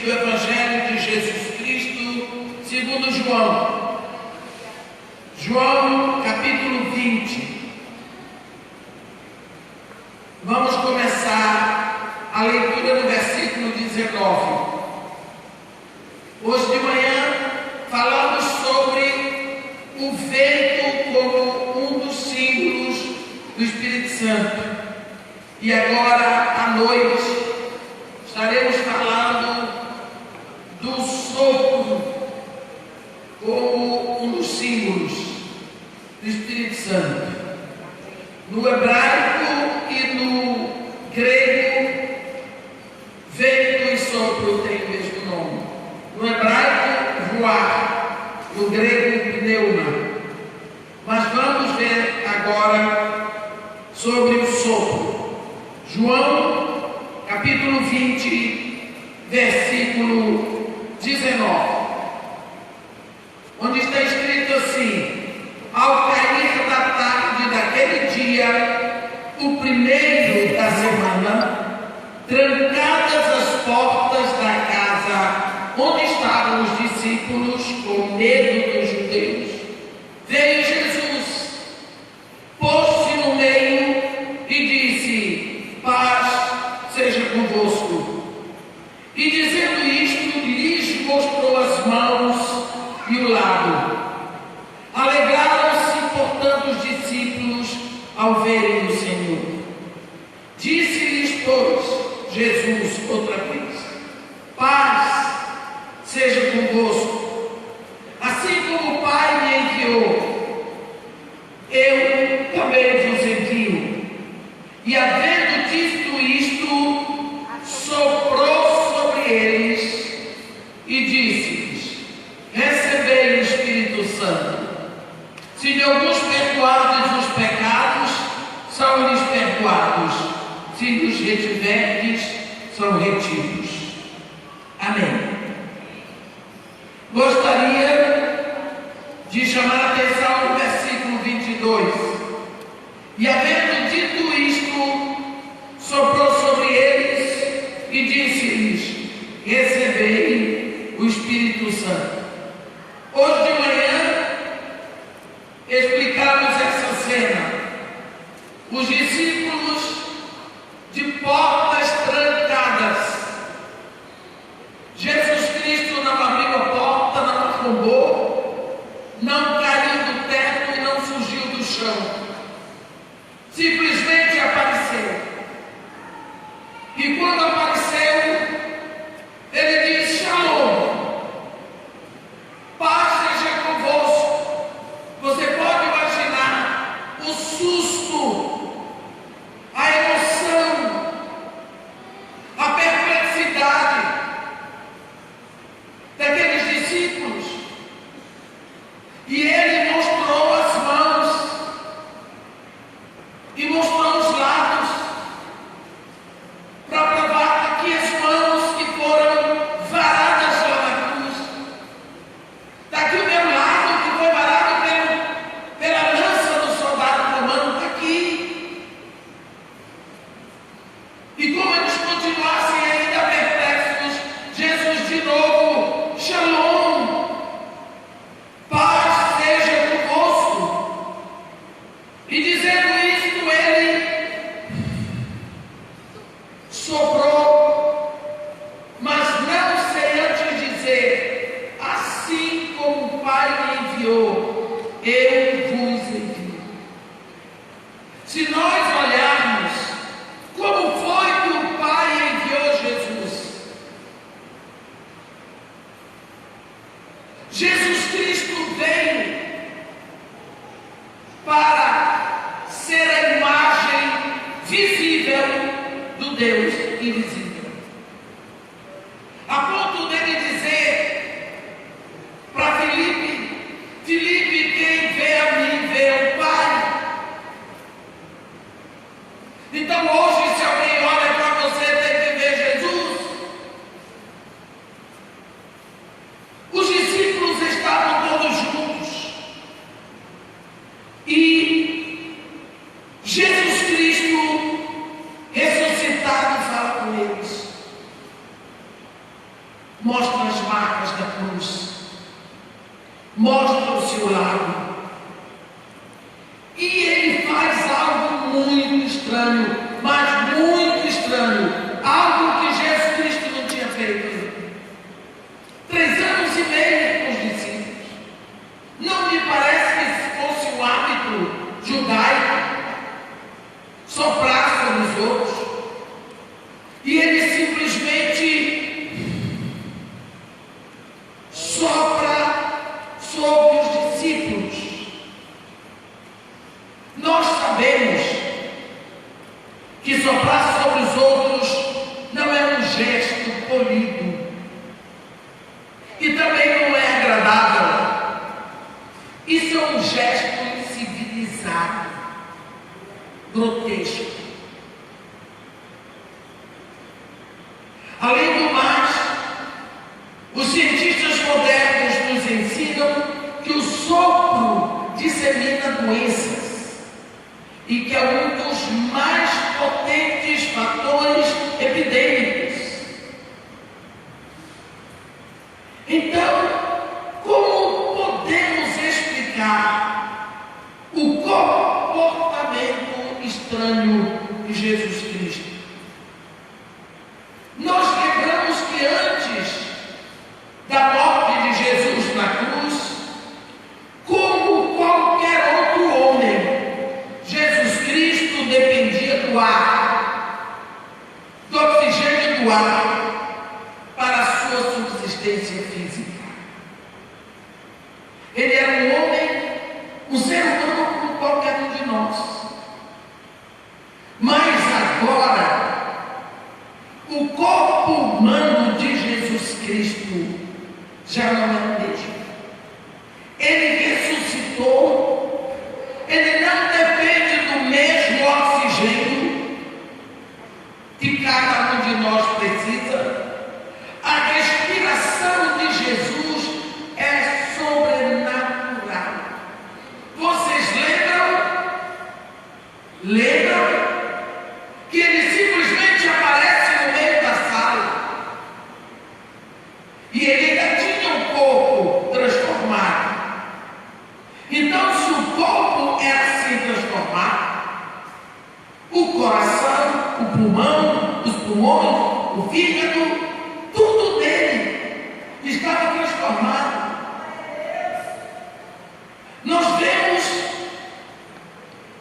do Evangelho de Jesus Cristo segundo João. João, capítulo 20. Vamos começar a leitura no versículo 19. Hoje de manhã falamos sobre o vento como um dos símbolos do Espírito Santo. E agora, à noite, estaremos falando do sopro como um dos símbolos do Espírito Santo. No hebraico e no grego, vento e sopro têm o mesmo nome. No hebraico, ruach, no grego, pneuma. Mas vamos ver agora sobre o sopro. João, capítulo 20, versículo 19, onde está escrito assim: ao cair da tarde daquele dia, o primeiro da semana, trancadas as portas da casa onde estavam os discípulos, com medo dos judeus, veio Jesus, pôs-se no meio e disse: paz seja convosco. E dizendo isto, lhes mostrou as mãos e o lado. Alegraram-se, portanto, os discípulos ao verem o Senhor. Disse-lhes, pois, Jesus outra vez: paz seja convosco. Assim como o Pai me enviou, eu também vos envio. E havendo dito isto, soprou sobre eles e disse-lhes: recebei o Espírito Santo. Se de alguns perdoardes os pecados, são-lhes perdoados. Se lhes retiverdes, são retidos. Amém. Gostaria de chamar a atenção no versículo 22. E havendo dito isto, soprou sobre eles e disse-lhes: recebei o Espírito Santo. Hoje de manhã explicamos essa cena. Os discípulos de portas trancadas. Jesus Cristo não abriu a porta, não arrombou, não caiu do teto e não fugiu do chão. Simplesmente apareceu. E quando apareceu, ele disse: Shalom, paz seja convosco. Você pode imaginar o susto, a emoção, a perplexidade daqueles discípulos. E ele mostrou as mãos e mostrou os lados, para provar que as mãos que foram varadas lá na cruz, daqui o meu lado que foi varado pela lança do soldado romano, está aqui. E como eles continuassem ainda perplexos, Jesus de novo: Shalom, paz seja convosco. E dizendo isto, ele soprou, mas não sem antes dizer: assim como o Pai me enviou, eu vos envio. Se nós olharmos como foi que o Pai enviou Jesus, Jesus Cristo veio para ser a imagem visível do Deus invisível. A ponto dele dizer para Filipe: Filipe, quem vê a mim, vê o Pai. Então hoje, se alguém olha para você, tem que ver Jesus. Os discípulos estavam mostra as marcas da cruz, mostra o seu lado. E ele faz algo muito estranho, mas muito estranho, algo que Jesus Cristo não tinha feito. 3 anos e meio com os discípulos. Não me parece que esse fosse o hábito judaico, soprar sobre os outros. E ele simplesmente sopra sobre os discípulos. Nós sabemos que soprar sobre os outros não é um gesto polido e também não é agradável. Isso é um gesto incivilizado, grotesco. Além do mais, os cientistas modernos nos ensinam que o sopro dissemina doenças e que é um dos mais potentes fatores epidêmicos. Então, como podemos explicar o comportamento estranho de Jesus Cristo? Nós lembramos que antes da morte de Jesus na cruz, como qualquer outro homem, Jesus Cristo dependia do ar, do oxigênio do ar, para a sua subsistência física. Ele era um homem, um ser humano como qualquer um de nós. Mas agora, o corpo humano de Jesus Cristo já não é o mesmo. Ele ressuscitou, ele não depende do mesmo oxigênio que cada um de nós precisa. A respiração de Jesus é sobrenatural. Vocês lembram? Lembram que ele simplesmente aparece no meio da sala e ele ainda tinha um corpo transformado. Então, se o corpo era assim transformado, o coração, o pulmão, os pulmões, o fígado, tudo dele estava transformado. Nós vemos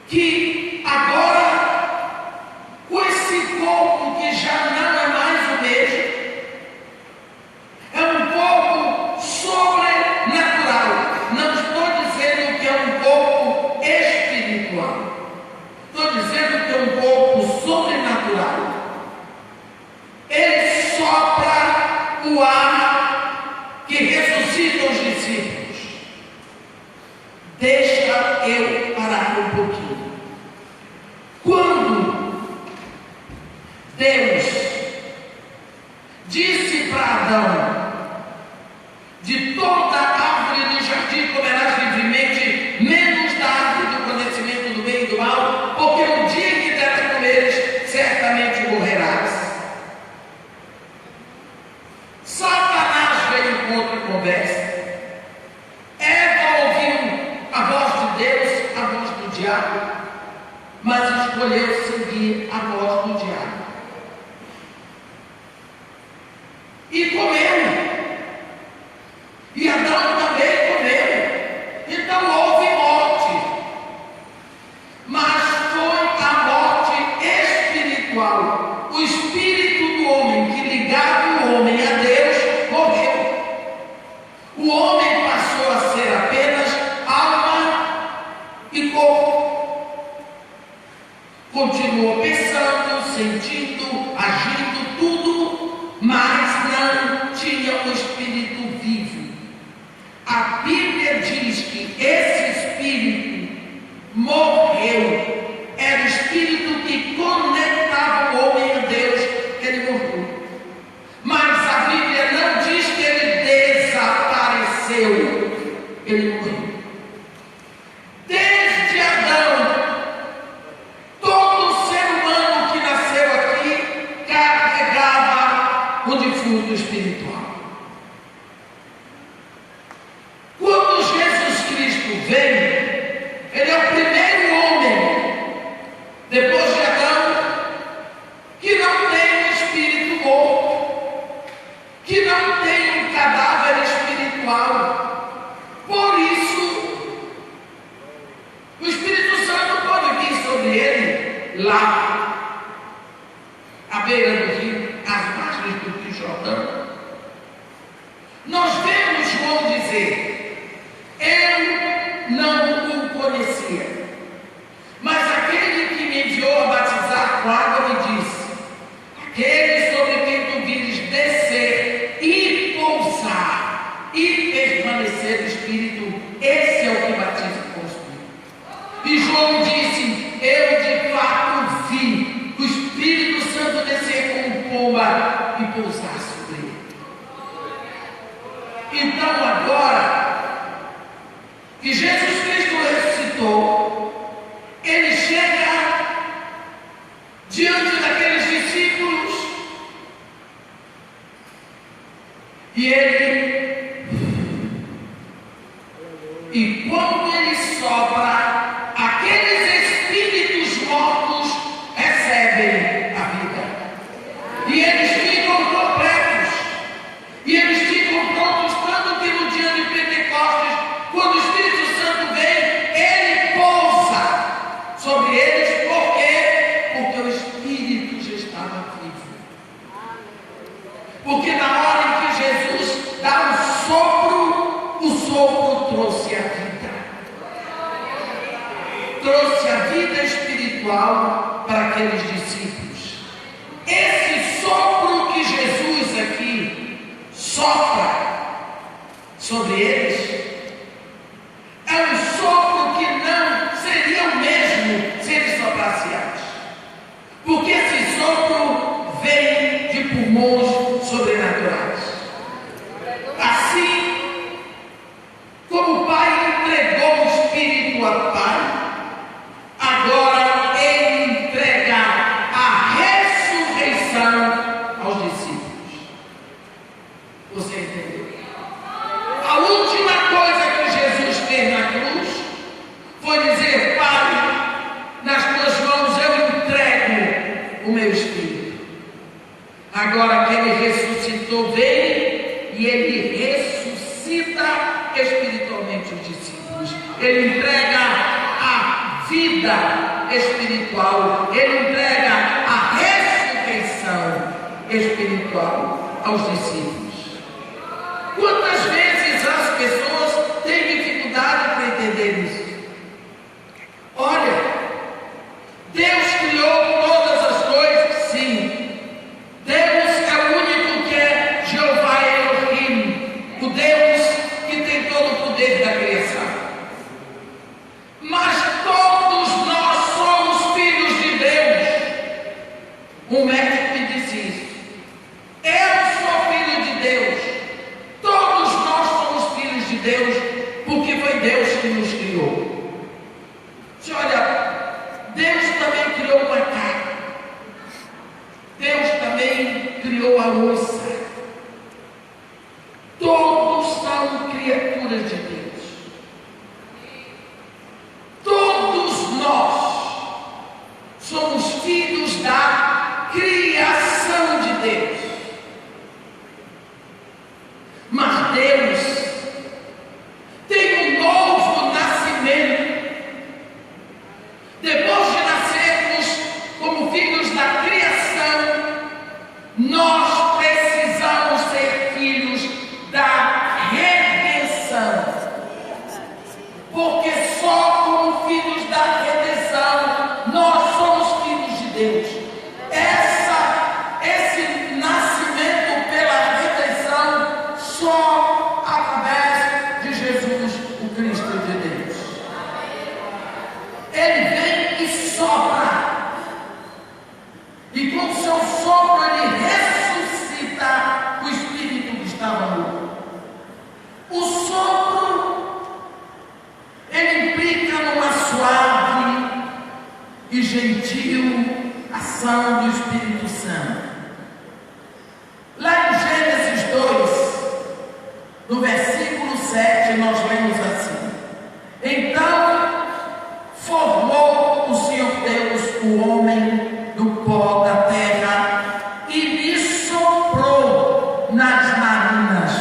que agora, com esse corpo que já não é mais o mesmo, é um corpo sobrenatural. Não estou dizendo que é um corpo espiritual, estou dizendo que é um corpo sobrenatural. Ele sopra o ar que ressuscita os discípulos. Deixa eu parar um pouquinho. Quando Deus disse para Adão: de toda árvore do jardim comerás livremente, menos da árvore do conhecimento do bem e do mal, porque no dia em que dela comeres, certamente morrerás. Satanás veio com outra conversa. Eva ouviu a voz de Deus, a voz do diabo, mas escolheu seguir a voz do diabo. E comeu. E Adão também comeu. Então houve morte. Mas foi a morte espiritual. O espírito do homem que ligava o homem a Deus morreu. O homem passou a ser apenas alma e corpo. Continuou pensando, sentindo, agindo, tudo, mas não tinha um espírito vivo. A Bíblia diz que esse espírito morreu. Era o espírito que conectava o homem a Deus. Ele morreu. Mas a Bíblia não diz que ele desapareceu. Ele morreu. Desde Adão, todo ser humano que nasceu aqui carregava o defunto espiritual. dizer: eu não o conhecia. Mas aquele que me enviou a batizar com água me disse: aquele sobre quem tu vires descer e pousar e permanecer no Espírito, esse é o que batiza com o Espírito. E João disse: eu de fato vi o Espírito Santo descer como pomba e pousar sobre ele. Então agora que Jesus Cristo ressuscitou, ele chega diante daqueles discípulos e quando ele sopra, aqueles espíritos mortos recebem a vida e eles ficam completos e eles ficam prontos, tanto que no dia de Pentecostes, quando o Espírito Santo vem, ele pousa sobre eles. Por quê? Porque o Espírito já estava vivo. Porque na hora em que Jesus dá o sopro trouxe a vida. Trouxe a vida espiritual para aqueles discípulos. Esse sopro que Jesus aqui sopra sobre eles é um sopro que não seria o mesmo se ele soprasse antes. Porque esse sopro vem de pulmões sobrenaturais. Assim como o Pai entregou o Espírito ao Pai, agora ele entrega a ressurreição aos discípulos. Você entendeu? A última coisa que Jesus fez na cruz foi dizer: Pai, nas tuas mãos eu entrego o meu Espírito. Agora que ele ressuscitou, vem e ele ressuscita espiritualmente os discípulos. Ele entrega a vida espiritual, ele entrega a ressurreição espiritual aos discípulos. Quantas vezes as pessoas têm dificuldade para entender isso? Olha, Deus criou todas as coisas, sim. Deus é o único que é Jeová Elohim, o Deus que tem todo o poder da criação. Mas todos nós somos filhos de Deus. Um médico me disse isso. Eu sou filho de Deus. Todos nós somos filhos de Deus, porque foi Deus que nos criou. Se olha, Deus também criou o macaco. Deus também criou a onça. Todos são criaturas de Deus. Todos nós somos filhos da criação de Deus. Mas Deus tem um novo nascimento. Depois de nascermos como filhos da criação, nós precisamos ser filhos da redenção. Porque só como filhos da redenção nós somos filhos de Deus. Esse nascimento pela redenção só através de Jesus, o Cristo de Deus. Ele vem e sopra. E com o seu sopro ele ressuscita o espírito que estava morto. O sopro, ele implica numa suave e gentil ação do Espírito Santo. Lá em Gênesis 2, no versículo 7, nós lemos assim: então formou o Senhor Deus o homem do pó da terra e lhe soprou nas narinas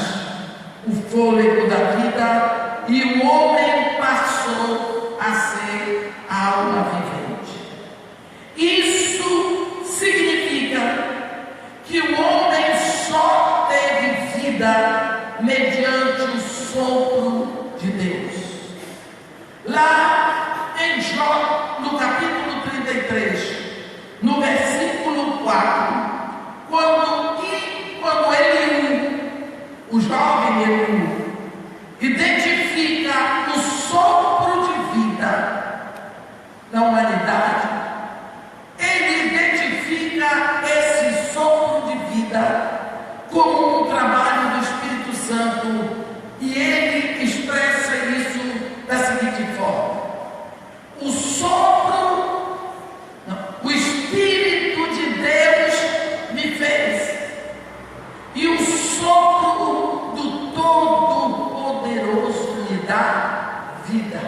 o fôlego da vida, e o homem passou a ser alma vivente. Isso significa que o homem só teve vida mediante o sopro de Deus. Lá em Jó, no capítulo 33, no versículo 4, quando Eliú, o jovem Eliú, identifica o sopro de vida na humanidade, ele identifica esse sopro de vida como um trabalho do Espírito Santo, e ele expressa isso da seguinte forma: o sopro, o Espírito de Deus me fez, e o sopro do Todo-Poderoso me dá vida.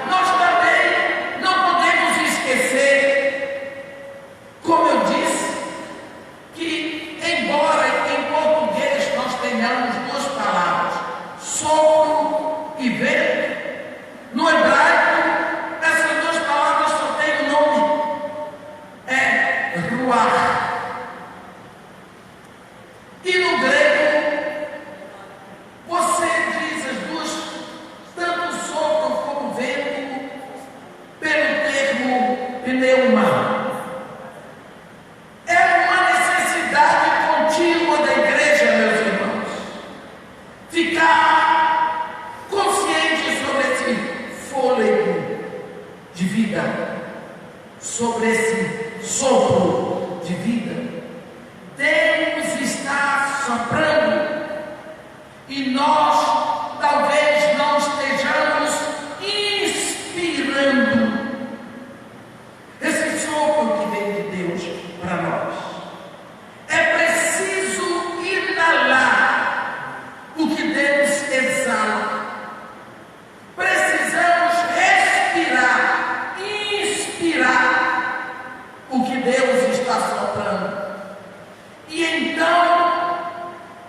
Nós também não podemos esquecer, como eu disse, que embora em português nós tenhamos duas palavras, sopro e vento, no hebraico essas duas palavras só têm um nome, é ruach. E no grego você diz as duas, tanto sopro como vento, pelo termo pneuma. É uma necessidade contínua da igreja, meus irmãos, ficar consciente sobre esse fôlego de vida, sobre esse sopro de vida. Deus está soprando e nós talvez não estejamos inspirando esse sopro que vem de Deus para nós. É preciso inalar o que Deus exala. Precisamos respirar, inspirar o que Deus está soprando. E então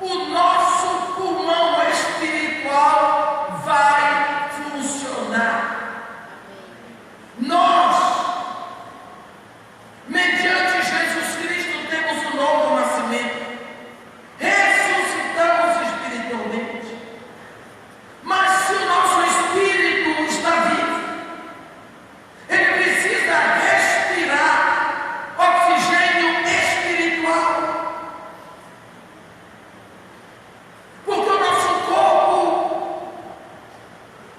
o nosso pulmão espiritual vai funcionar. Nós, mediante Jesus Cristo, temos um novo nascimento, ressuscitamos espiritualmente. Mas se o nosso espírito está vivo, ele precisa respirar oxigênio espiritual. Porque o nosso corpo,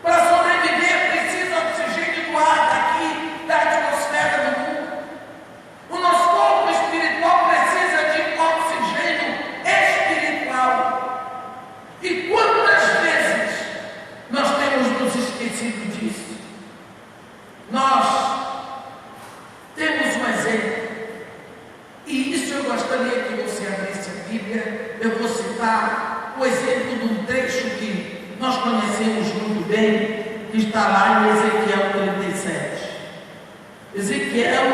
para sobreviver, precisa oxigênio do ar daqui, da atmosfera do mundo. O nosso corpo espiritual precisa de oxigênio espiritual. E quantas vezes nós temos nos esquecido disso? Nós temos um exemplo, e isso eu gostaria que você abrisse a Bíblia. Eu vou citar o exemplo de um trecho que nós conhecemos muito bem, que está lá em Ezequiel 37. Ezequiel,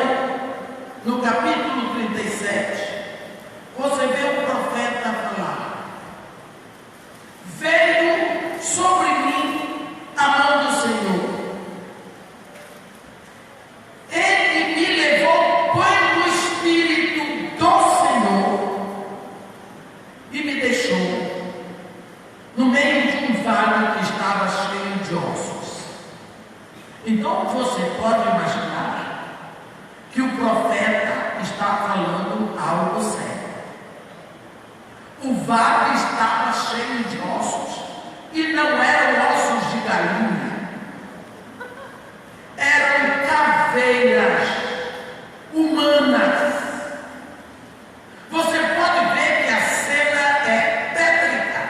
no capítulo 37, você vê o profeta falar: veio sobre mim a mão do Senhor, ele me levou pelo Espírito do Senhor e me deixou no meio de um vale que estava cheio de ossos. Então você pode imaginar que o profeta está falando algo sério. O vale estava cheio de ossos, e não eram ossos de galinha, eram caveiras humanas. Você pode ver que a cena é tétrica.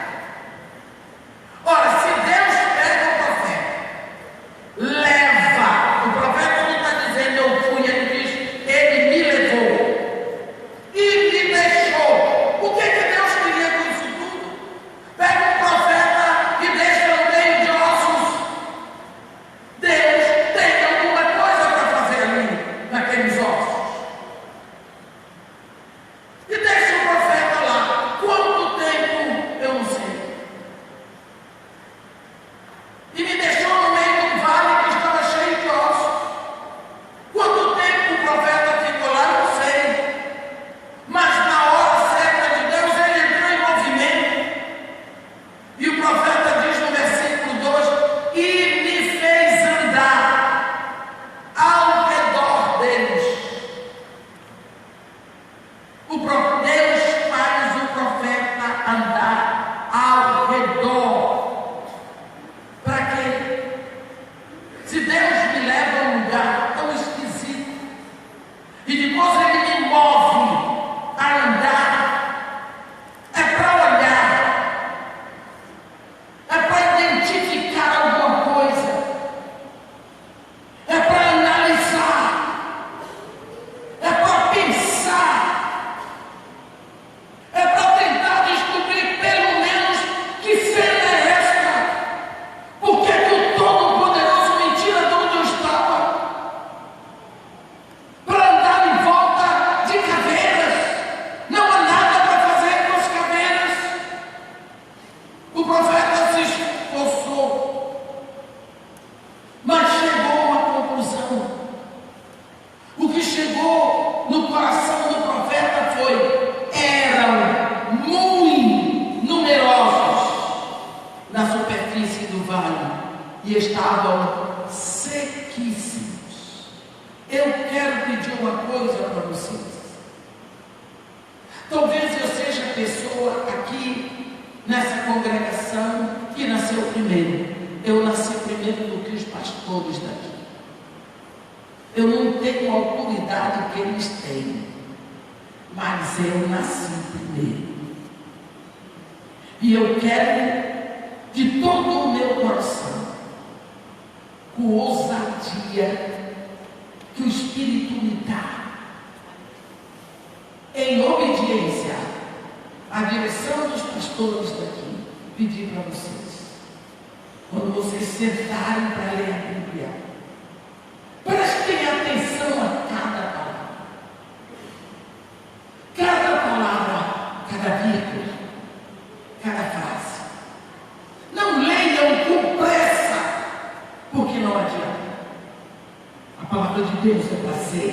Ora, se Deus pega o profeta, leva, o profeta não está dizendo eu fui, ele diz, ele me levou e me deixou. O que Deus queria com isso tudo? Pega o profeta e deixa e estavam sequíssimos. Eu quero pedir uma coisa para vocês. Talvez eu seja a pessoa aqui nessa congregação que nasceu primeiro. Eu nasci primeiro do que os pastores daqui. Eu não tenho a autoridade que eles têm, mas eu nasci primeiro. E eu quero de todo o meu coração, com ousadia que o Espírito me dá, em obediência à direção dos pastores daqui, pedir para vocês, quando vocês sentarem para ler a Bíblia, prestem atenção a cada palavra, cada vírgula, cada frase. Não leiam com pressa, porque não adianta. A palavra de Deus é para ser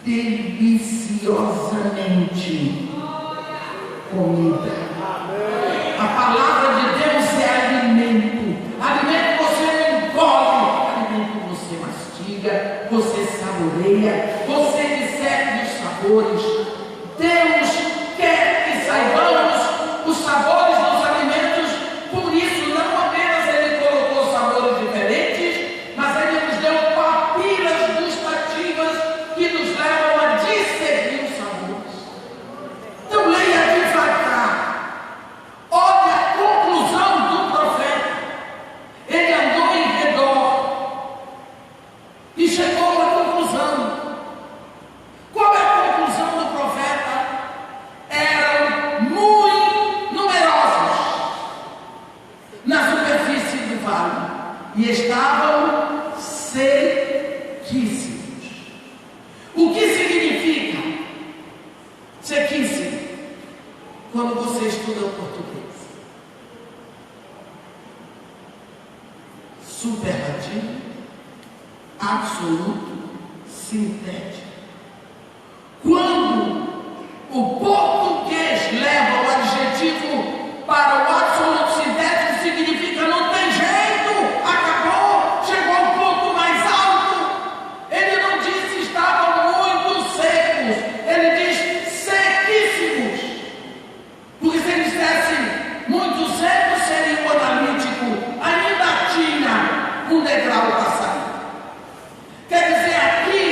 deliciosamente comida. A palavra de Deus é alimento. Alimento você não engole, alimento você mastiga, você saboreia, você discerne os sabores. Deus quer que saibamos os sabores dos alimentos, por isso não apenas Ele colocou sabores diferentes, mas Ele nos deu papilas gustativas que nos levam a discernir os sabores. Então leia devagar. Olha a conclusão do profeta. Ele andou em redor e chegou a uma conclusão. Qual é a conclusão do profeta? Eram muito numerosos na superfície do vale e estavam sequíssimos. O que significa sequíssimo? Quando você estuda o português, superlativo, absoluto, sintético. Quando o português leva o adjetivo para o absoluto sintético, significa não tem jeito, acabou, chegou ao ponto mais alto. Ele não disse estavam muito secos, ele diz sequíssimos. Porque se ele dissesse muito seco, seria um analítico, ainda tinha um degrau para sair. Quer dizer, aqui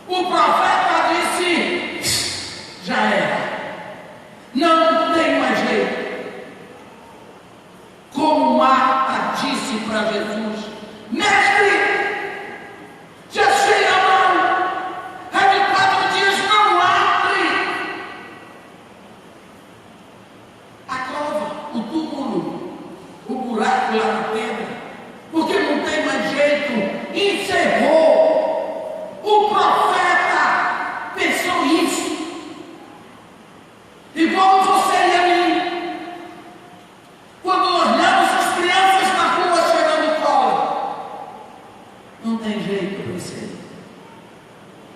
o profeta disse: já era, não tem mais jeito. Como Marta disse para Jesus: mestre, já cheira mal, é de 4 dias, não abre. A cova, o túmulo, o buraco lá na pedra, porque não tem mais jeito, encerrou. O profeta pensou isso, igual você e a mim, quando nós olhamos as crianças na rua cheirando cola. Não tem jeito, princesa.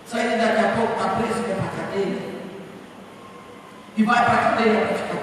Sair daqui a pouco está preso, vai para a cadeia, e vai para a cadeia para ficar